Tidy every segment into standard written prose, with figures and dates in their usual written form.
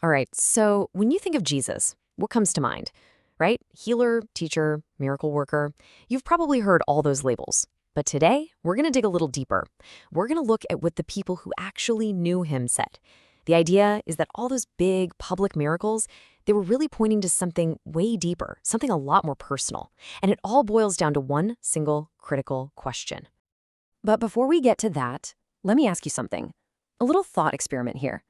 All right, so when you think of Jesus, what comes to mind? Right? Healer, teacher, miracle worker. You've probably heard all those labels. But today, we're going to dig a little deeper. We're going to look at what the people who actually knew him said. The idea is that all those big public miracles, they were really pointing to something way deeper, something a lot more personal. And it all boils down to one single critical question. But before we get to that, let me ask you something. A little thought experiment here.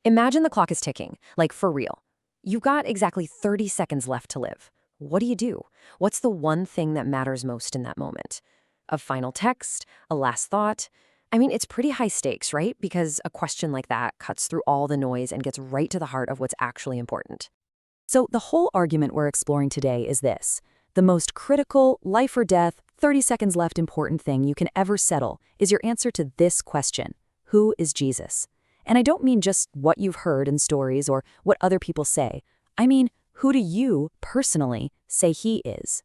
Imagine the clock is ticking, like for real. You've got exactly 30 seconds left to live. What do? What's the one thing that matters most in that moment? A final text? A last thought? I mean, it's pretty high stakes, right? Because a question like that cuts through all the noise and gets right to the heart of what's actually important. So the whole argument we're exploring today is this. The most critical, life or death, 30 seconds left important thing you can ever settle is your answer to this question. Who is Jesus? And I don't mean just what you've heard in stories or what other people say. I mean, who do you, personally, say he is?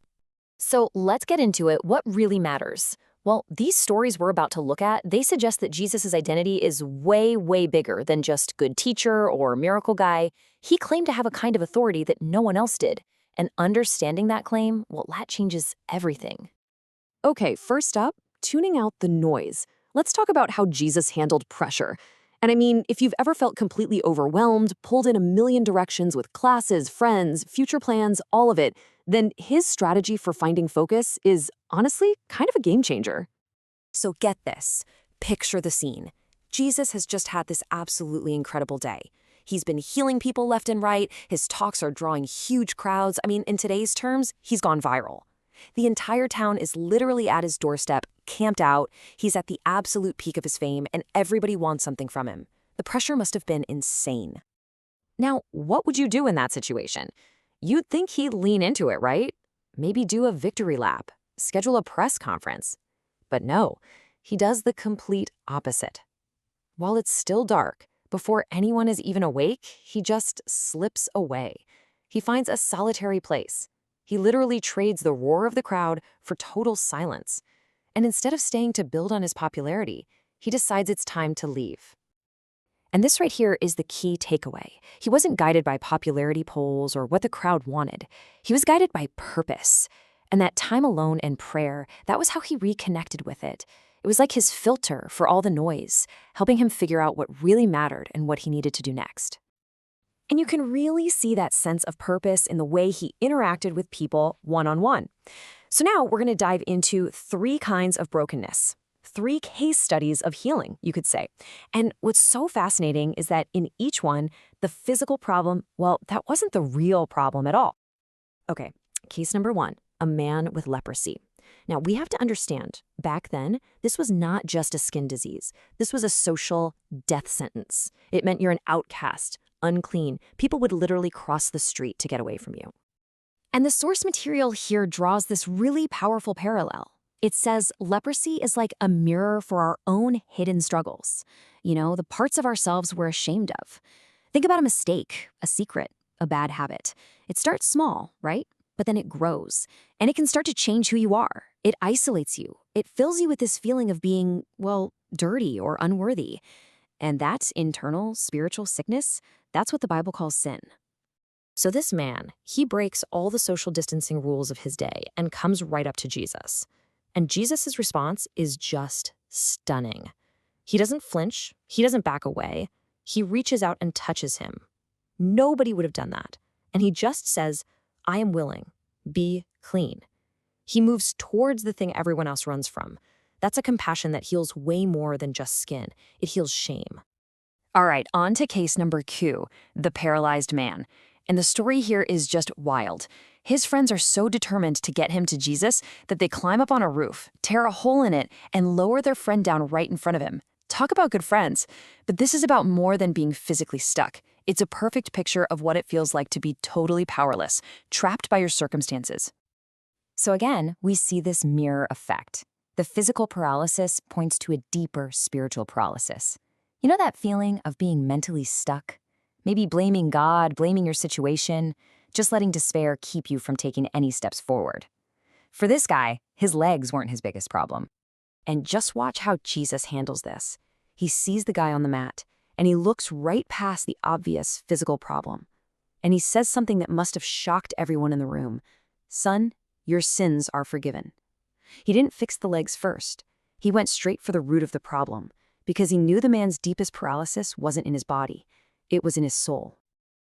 So let's get into it. What really matters? Well, these stories we're about to look at, they suggest that Jesus' identity is way, way bigger than just good teacher or miracle guy. He claimed to have a kind of authority that no one else did. And understanding that claim, well, that changes everything. Okay, first up, tuning out the noise. Let's talk about how Jesus handled pressure. And I mean, if you've ever felt completely overwhelmed, pulled in a million directions with classes, friends, future plans, all of it, then his strategy for finding focus is, honestly, kind of a game changer. So get this. Picture the scene. Jesus has just had this absolutely incredible day. He's been healing people left and right. His talks are drawing huge crowds. I mean, in today's terms, he's gone viral. The entire town is literally at his doorstep, camped out. He's at the absolute peak of his fame, and everybody wants something from him. The pressure must have been insane. Now, what would you do in that situation? You'd think he'd lean into it, right? Maybe do a victory lap, schedule a press conference. But no, he does the complete opposite. While it's still dark, before anyone is even awake, he just slips away. He finds a solitary place. He literally trades the roar of the crowd for total silence. And instead of staying to build on his popularity, he decides it's time to leave. And this right here is the key takeaway. He wasn't guided by popularity polls or what the crowd wanted. He was guided by purpose. And that time alone and prayer, that was how he reconnected with it. It was like his filter for all the noise, helping him figure out what really mattered and what he needed to do next. And you can really see that sense of purpose in the way he interacted with people one-on-one. So now we're going to dive into 3 kinds of brokenness. 3 case studies of healing, you could say. And what's so fascinating is that in each one, the physical problem, well, that wasn't the real problem at all. Okay, case number 1, a man with leprosy. Now, we have to understand, back then, this was not just a skin disease. This was a social death sentence. It meant you're an outcast, unclean. People would literally cross the street to get away from you. And the source material here draws this really powerful parallel. It says leprosy is like a mirror for our own hidden struggles. You know, the parts of ourselves we're ashamed of. Think about a mistake, a secret, a bad habit. It starts small, right? But then it grows. And it can start to change who you are. It isolates you. It fills you with this feeling of being, well, dirty or unworthy. And that internal spiritual sickness, that's what the Bible calls sin. So this man, he breaks all the social distancing rules of his day and comes right up to Jesus. And Jesus' response is just stunning. He doesn't flinch. He doesn't back away. He reaches out and touches him. Nobody would have done that. And he just says, I am willing. Be clean. He moves towards the thing everyone else runs from. That's a compassion that heals way more than just skin. It heals shame. All right, on to case number 2, the paralyzed man. And the story here is just wild. His friends are so determined to get him to Jesus that they climb up on a roof, tear a hole in it, and lower their friend down right in front of him. Talk about good friends. But this is about more than being physically stuck. It's a perfect picture of what it feels like to be totally powerless, trapped by your circumstances. So again, we see this mirror effect. The physical paralysis points to a deeper spiritual paralysis. You know that feeling of being mentally stuck? Maybe blaming God, blaming your situation, just letting despair keep you from taking any steps forward. For this guy, his legs weren't his biggest problem. And just watch how Jesus handles this. He sees the guy on the mat, and he looks right past the obvious physical problem. And he says something that must have shocked everyone in the room. "Son, your sins are forgiven." He didn't fix the legs first. He went straight for the root of the problem, because he knew the man's deepest paralysis wasn't in his body. It was in his soul.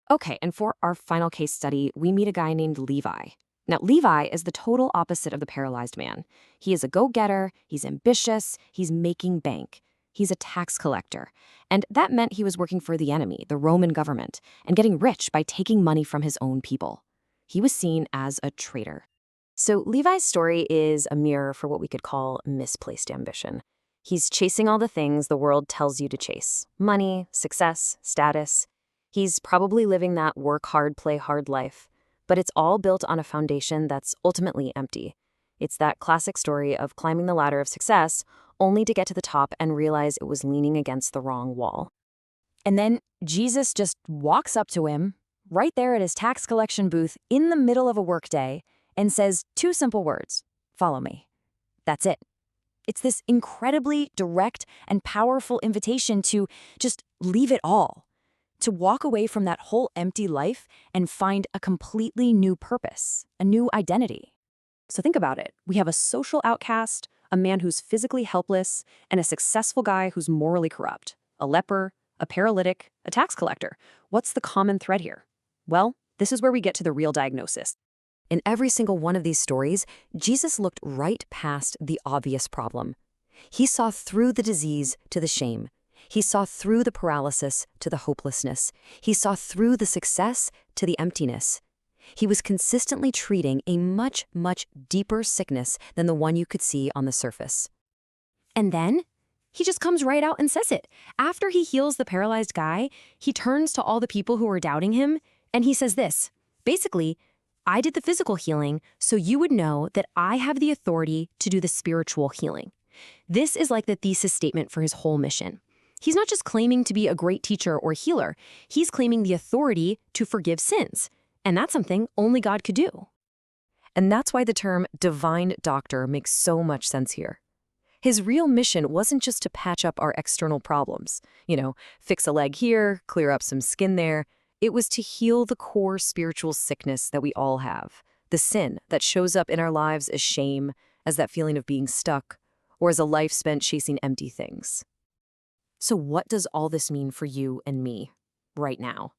Okay, and for our final case study, we meet a guy named Levi. Now, Levi is the total opposite of the paralyzed man. He is a go-getter, he's ambitious, he's making bank. He's a tax collector. And that meant he was working for the enemy, the Roman government, and getting rich by taking money from his own people. He was seen as a traitor. So Levi's story is a mirror for what we could call misplaced ambition. He's chasing all the things the world tells you to chase: money, success, status. He's probably living that work hard, play hard life, but it's all built on a foundation that's ultimately empty. It's that classic story of climbing the ladder of success only to get to the top and realize it was leaning against the wrong wall. And then Jesus just walks up to him, right there at his tax collection booth in the middle of a workday, and says two simple words: "Follow me." That's it. It's this incredibly direct and powerful invitation to just leave it all, to walk away from that whole empty life and find a completely new purpose, a new identity. So think about it. We have a social outcast, a man who's physically helpless, and a successful guy who's morally corrupt, a leper, a paralytic, a tax collector. What's the common thread here? Well, this is where we get to the real diagnosis. In every single one of these stories, Jesus looked right past the obvious problem. He saw through the disease to the shame. He saw through the paralysis to the hopelessness. He saw through the success to the emptiness. He was consistently treating a much, much deeper sickness than the one you could see on the surface. And then he just comes right out and says it. After he heals the paralyzed guy, he turns to all the people who are doubting him, and he says this. Basically, "I did the physical healing so you would know that I have the authority to do the spiritual healing." This is like the thesis statement for his whole mission. He's not just claiming to be a great teacher or healer. He's claiming the authority to forgive sins. And that's something only God could do. And that's why the term divine doctor makes so much sense here. His real mission wasn't just to patch up our external problems, fix a leg here, clear up some skin there. It was to heal the core spiritual sickness that we all have, the sin that shows up in our lives as shame, as that feeling of being stuck, or as a life spent chasing empty things. So what does all this mean for you and me right now?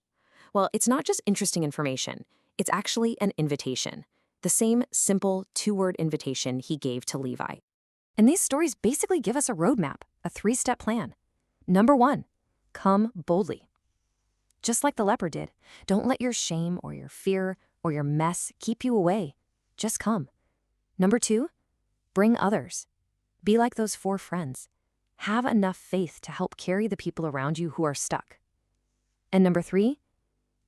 Well, it's not just interesting information. It's actually an invitation. The same simple two-word invitation he gave to Levi. And these stories basically give us a roadmap, a three-step plan. Number 1, come boldly. Just like the leper did, don't let your shame or your fear or your mess keep you away. Just come. Number 2, bring others. Be like those 4 friends. Have enough faith to help carry the people around you who are stuck. And number 3,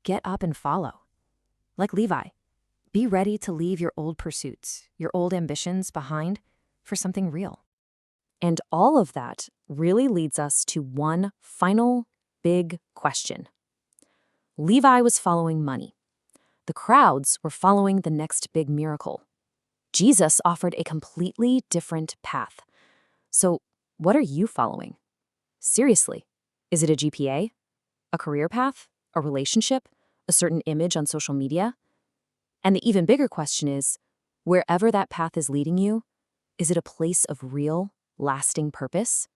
get up and follow. Like Levi, be ready to leave your old pursuits, your old ambitions behind for something real. And all of that really leads us to one final big question. Levi was following money. The crowds were following the next big miracle. Jesus offered a completely different path. So, what are you following? Seriously, is it a GPA? A career path? A relationship? A certain image on social media? And the even bigger question is, wherever that path is leading you, is it a place of real, lasting purpose?